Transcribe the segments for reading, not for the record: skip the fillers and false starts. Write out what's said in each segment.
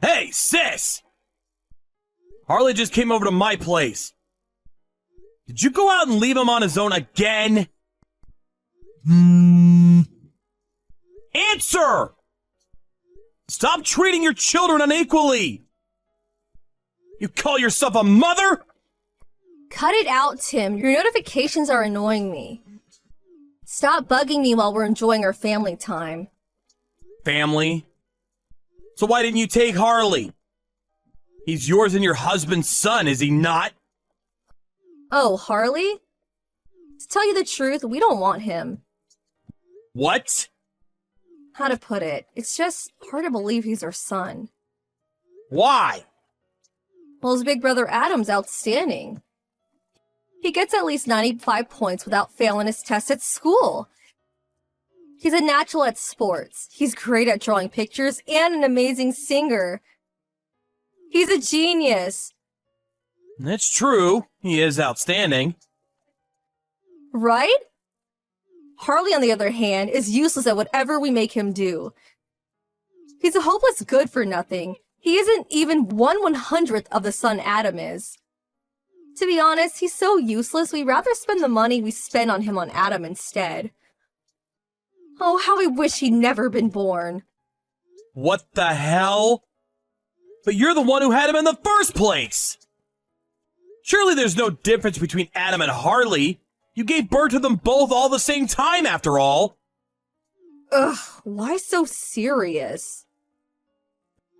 Hey, sis! Harley just came over to my place. Did you go out and leave him on his own again? Answer! Stop treating your children unequally! You call yourself a mother? Cut it out, Tim. Your notifications are annoying me. Stop bugging me while we're enjoying our family time. Family? So why didn't you take Harley? He's yours and your husband's son, is he not? Oh, Harley? To tell you the truth, we don't want him. What? How to put it? It's just hard to believe he's our son. Why? Well, his big brother Adam's outstanding. He gets at least 95 points without failing his test at school. He's a natural at sports. He's great at drawing pictures and an amazing singer. He's a genius. That's true. He is outstanding. Right? Harley, on the other hand, is useless at whatever we make him do. He's a hopeless good-for-nothing. He isn't even 1/100th of the son Adam is. To be honest, he's so useless, we'd rather spend the money we spend on him on Adam instead. Oh, how I wish he'd never been born. What the hell? But you're the one who had him in the first place! Surely there's no difference between Adam and Harley. You gave birth to them both all the same time, after all. Ugh, why so serious?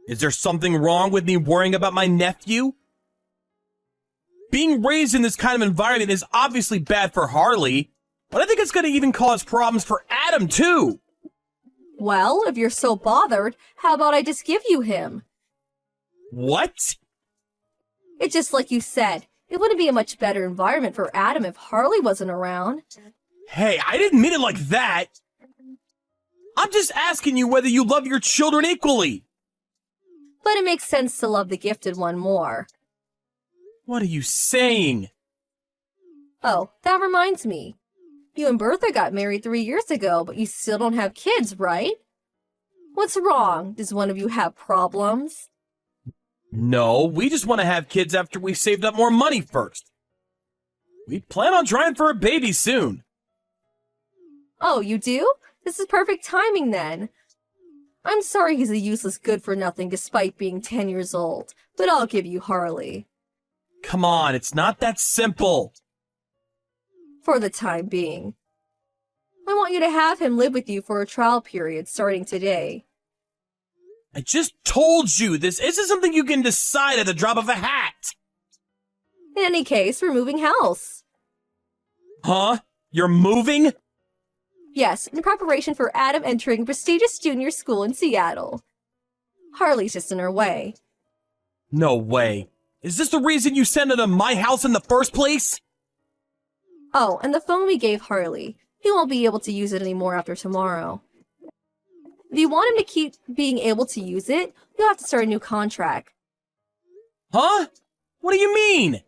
Is there something wrong with me worrying about my nephew? Being raised in this kind of environment is obviously bad for Harley, but I think it's going to even cause problems for Adam, too. Well, if you're so bothered, how about I just give you him? What? It's just like you said. It wouldn't be a much better environment for Adam if Harley wasn't around. Hey, I didn't mean it like that. I'm just asking you whether you love your children equally. But it makes sense to love the gifted one more. What are you saying? Oh, that reminds me. You and Bertha got married 3 years ago, but you still don't have kids, right? What's wrong? Does one of you have problems? No, we just want to have kids after we've saved up more money first. We plan on trying for a baby soon. Oh, you do? This is perfect timing then. I'm sorry he's a useless good-for-nothing despite being 10 years old, but I'll give you Harley. Come on, it's not that simple. For the time being. I want you to have him live with you for a trial period starting today. I just told you, this isn't something you can decide at the drop of a hat. In any case, we're moving house. Huh? You're moving? Yes, in preparation for Adam entering a prestigious junior school in Seattle. Harley's just in her way. No way. Is this the reason you sent him to my house in the first place? Oh, and the phone we gave Harley. He won't be able to use it anymore after tomorrow. If you want him to keep being able to use it, you'll have to start a new contract. Huh? What do you mean?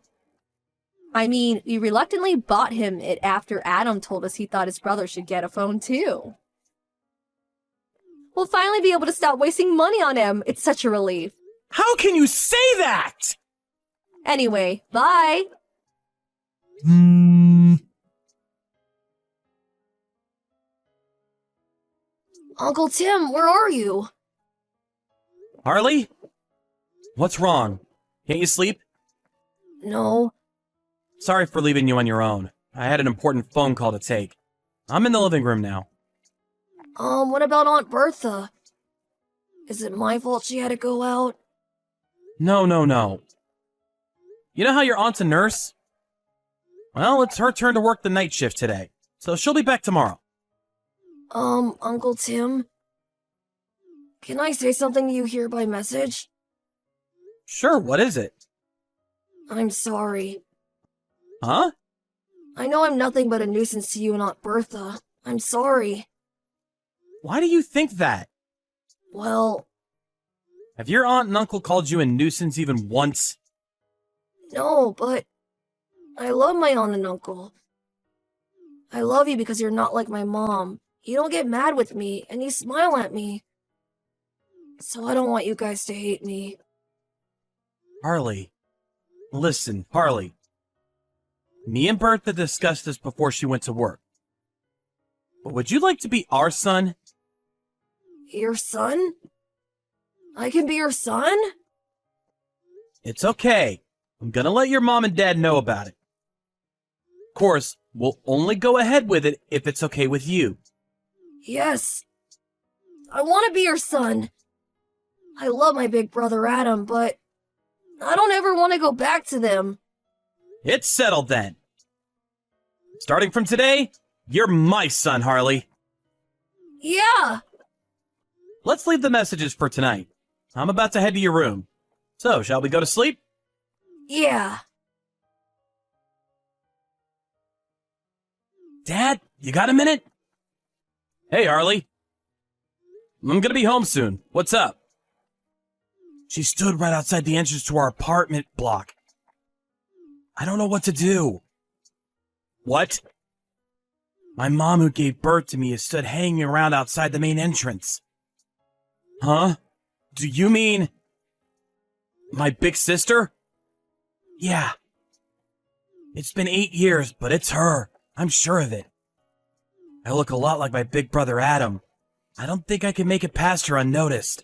I mean, we reluctantly bought him it after Adam told us he thought his brother should get a phone too. We'll finally be able to stop wasting money on him. It's such a relief. How can you say that? Anyway, bye! Uncle Tim, where are you? Harley? What's wrong? Can't you sleep? No. Sorry for leaving you on your own. I had an important phone call to take. I'm in the living room now. What about Aunt Bertha? Is it my fault she had to go out? No. You know how your aunt's a nurse? Well, it's her turn to work the night shift today, so she'll be back tomorrow. Uncle Tim? Can I say something to you here by message? Sure, what is it? I'm sorry. Huh? I know I'm nothing but a nuisance to you and Aunt Bertha. I'm sorry. Why do you think that? Well... Have your aunt and uncle called you a nuisance even once? No, but... I love my aunt and uncle. I love you because you're not like my mom. You don't get mad with me, and you smile at me. so I don't want you guys to hate me. Harley. Listen, Harley. Me and Bertha discussed this before she went to work. But would you like to be our son? Your son? I can be your son? It's okay. I'm gonna let your mom and dad know about it. Of course, we'll only go ahead with it if it's okay with you. Yes. I want to be your son. I love my big brother Adam, but I don't ever want to go back to them. It's settled then. Starting from today, you're my son, Harley. Yeah. Let's leave the messages for tonight. I'm about to head to your room. So, shall we go to sleep? Yeah. Dad, you got a minute? Hey, Harley. I'm gonna be home soon. What's up? She stood right outside the entrance to our apartment block. I don't know what to do. What? My mom, who gave birth to me, is stood hanging around outside the main entrance. Huh? Do you mean my big sister? Yeah. It's been 8 years, but it's her. I'm sure of it. I look a lot like my big brother Adam. I don't think I can make it past her unnoticed.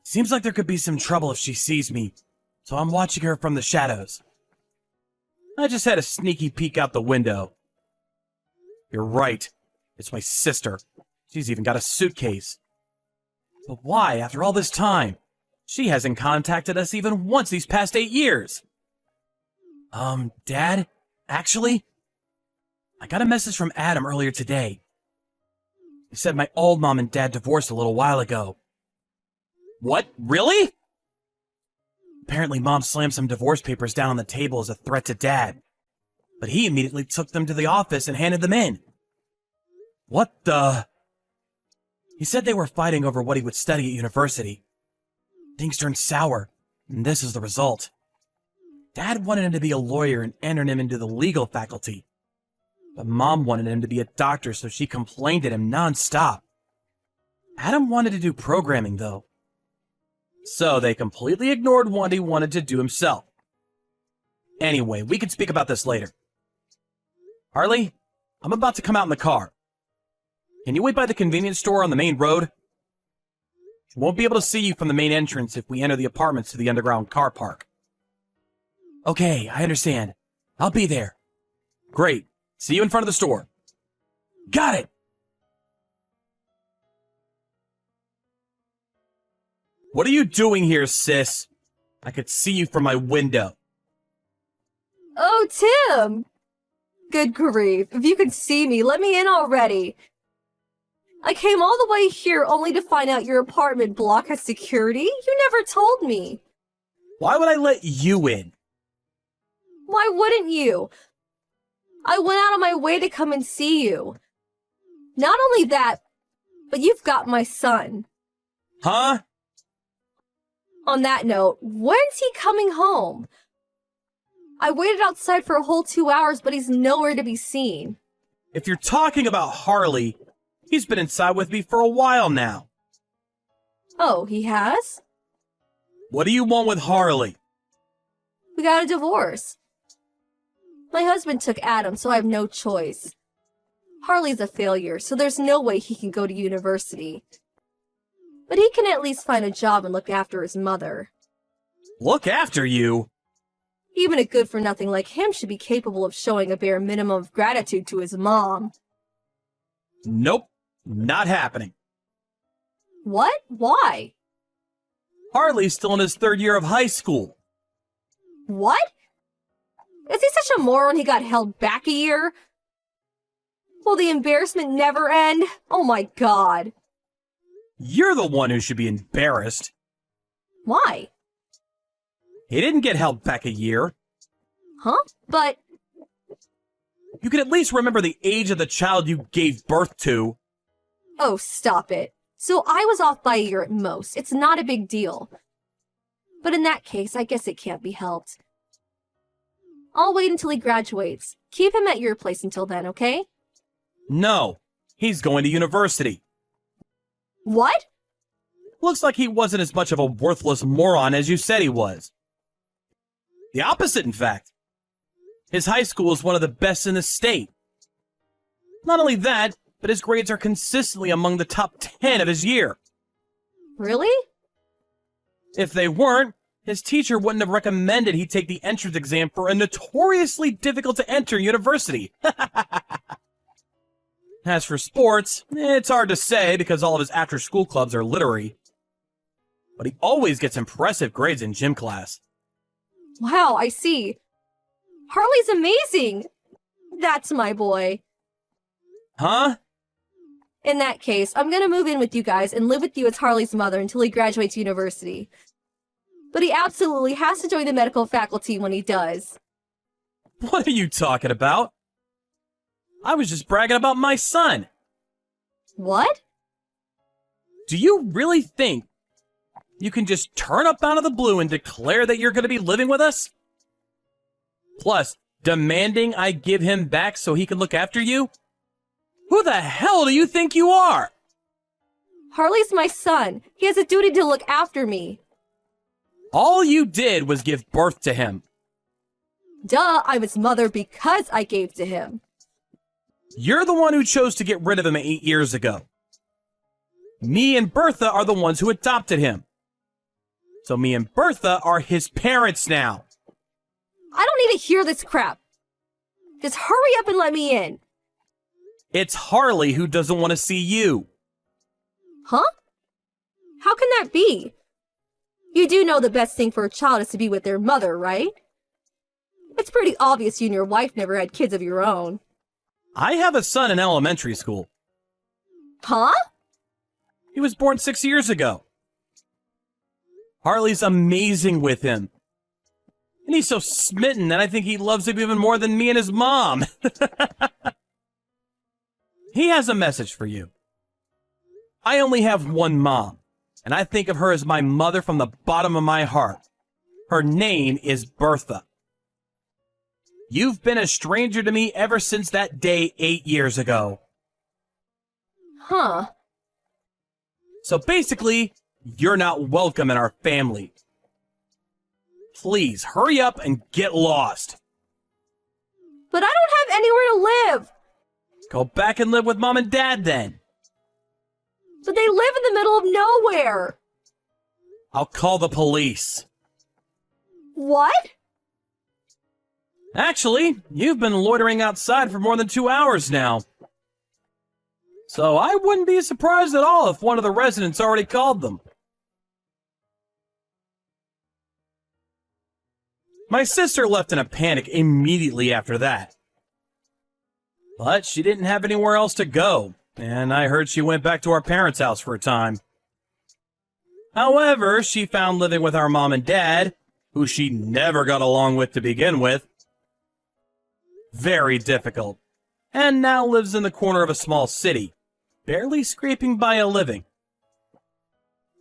Seems like there could be some trouble if she sees me, so I'm watching her from the shadows. I just had a sneaky peek out the window. You're right. It's my sister. She's even got a suitcase. But why, after all this time? She hasn't contacted us even once these past 8 years. Dad? Actually, I got a message from Adam earlier today. He said my old mom and dad divorced a little while ago. What? Really? Apparently, Mom slammed some divorce papers down on the table as a threat to Dad. But he immediately took them to the office and handed them in. What the? He said they were fighting over what he would study at university. Things turned sour, and this is the result. Dad wanted him to be a lawyer and entered him into the legal faculty. But Mom wanted him to be a doctor, so she complained at him nonstop. Adam wanted to do programming, though. So they completely ignored what he wanted to do himself. Anyway, we can speak about this later. Harley, I'm about to come out in the car. Can you wait by the convenience store on the main road? Won't be able to see you from the main entrance if we enter the apartments to the underground car park. Okay, I understand. I'll be there. Great. See you in front of the store. Got it! What are you doing here, sis? I could see you from my window. Oh, Tim! Good grief. If you could see me, let me in already. I came all the way here only to find out your apartment block has security? You never told me. Why would I let you in? Why wouldn't you? I went out of my way to come and see you. Not only that, but you've got my son. Huh? On that note, when's he coming home? I waited outside for a whole 2 hours, but he's nowhere to be seen. If you're talking about Harley, he's been inside with me for a while now. Oh, he has? What do you want with Harley? We got a divorce. My husband took Adam, so I have no choice. Harley's a failure, so there's no way he can go to university. But he can at least find a job and look after his mother. Look after you? Even a good-for-nothing like him should be capable of showing a bare minimum of gratitude to his mom. Nope, not happening. What? Why? Harley's still in his 3rd year of high school. What? Is he such a moron he got held back a year? Will the embarrassment never end? Oh my god. You're the one who should be embarrassed. Why? He didn't get held back a year. Huh? But... You can at least remember the age of the child you gave birth to. Oh, stop it. So I was off by a year at most. It's not a big deal. But in that case, I guess it can't be helped. I'll wait until he graduates. Keep him at your place until then, okay? No, he's going to university. What? Looks like he wasn't as much of a worthless moron as you said he was. The opposite, in fact. His high school is one of the best in the state. Not only that, but his grades are consistently among the top 10 of his year. Really? If they weren't, his teacher wouldn't have recommended he take the entrance exam for a notoriously difficult-to-enter university. As for sports, it's hard to say because all of his after-school clubs are literary. But he always gets impressive grades in gym class. Wow, I see. Harley's amazing. That's my boy. Huh? In that case, I'm gonna move in with you guys and live with you as Harley's mother until he graduates university. But he absolutely has to join the medical faculty when he does. What are you talking about? I was just bragging about my son. What? Do you really think you can just turn up out of the blue and declare that you're going to be living with us? Plus, demanding I give him back so he can look after you? Who the hell do you think you are? Harley's my son. He has a duty to look after me. All you did was give birth to him. Duh, I'm his mother because I gave to him. You're the one who chose to get rid of him 8 years ago. Me and Bertha are the ones who adopted him. So me and Bertha are his parents now. I don't need to hear this crap. Just hurry up and let me in. It's Harley who doesn't want to see you. Huh? How can that be? You do know the best thing for a child is to be with their mother, right? It's pretty obvious you and your wife never had kids of your own. I have a son in elementary school. Huh? He was born 6 years ago. Harley's amazing with him. And he's so smitten that I think he loves him even more than me and his mom. He has a message for you. I only have one mom, and I think of her as my mother from the bottom of my heart. Her name is Bertha. You've been a stranger to me ever since that day 8 years ago. Huh. So basically, you're not welcome in our family. Please, hurry up and get lost. But I don't have anywhere to live. Go back and live with Mom and Dad then. But they live in the middle of nowhere. I'll call the police. What? Actually, you've been loitering outside for more than 2 hours now. So I wouldn't be surprised at all if one of the residents already called them. My sister left in a panic immediately after that. But she didn't have anywhere else to go, and I heard she went back to our parents' house for a time. However, she found living with our mom and dad, who she never got along with to begin with, very difficult, and now lives in the corner of a small city, barely scraping by a living.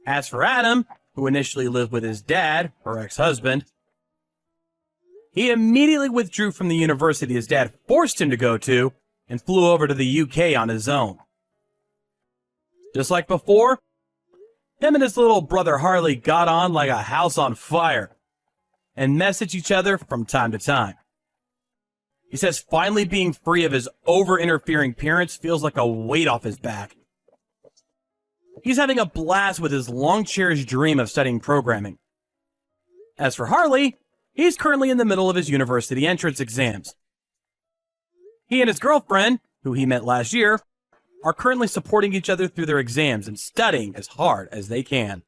As for Adam, who initially lived with his dad, her ex-husband, he immediately withdrew from the university his dad forced him to go to and flew over to the UK on his own. Just like before, him and his little brother Harley got on like a house on fire and message each other from time to time. He says finally being free of his over-interfering parents feels like a weight off his back. He's having a blast with his long-cherished dream of studying programming. As for Harley, he's currently in the middle of his university entrance exams. He and his girlfriend, who he met last year, are currently supporting each other through their exams and studying as hard as they can.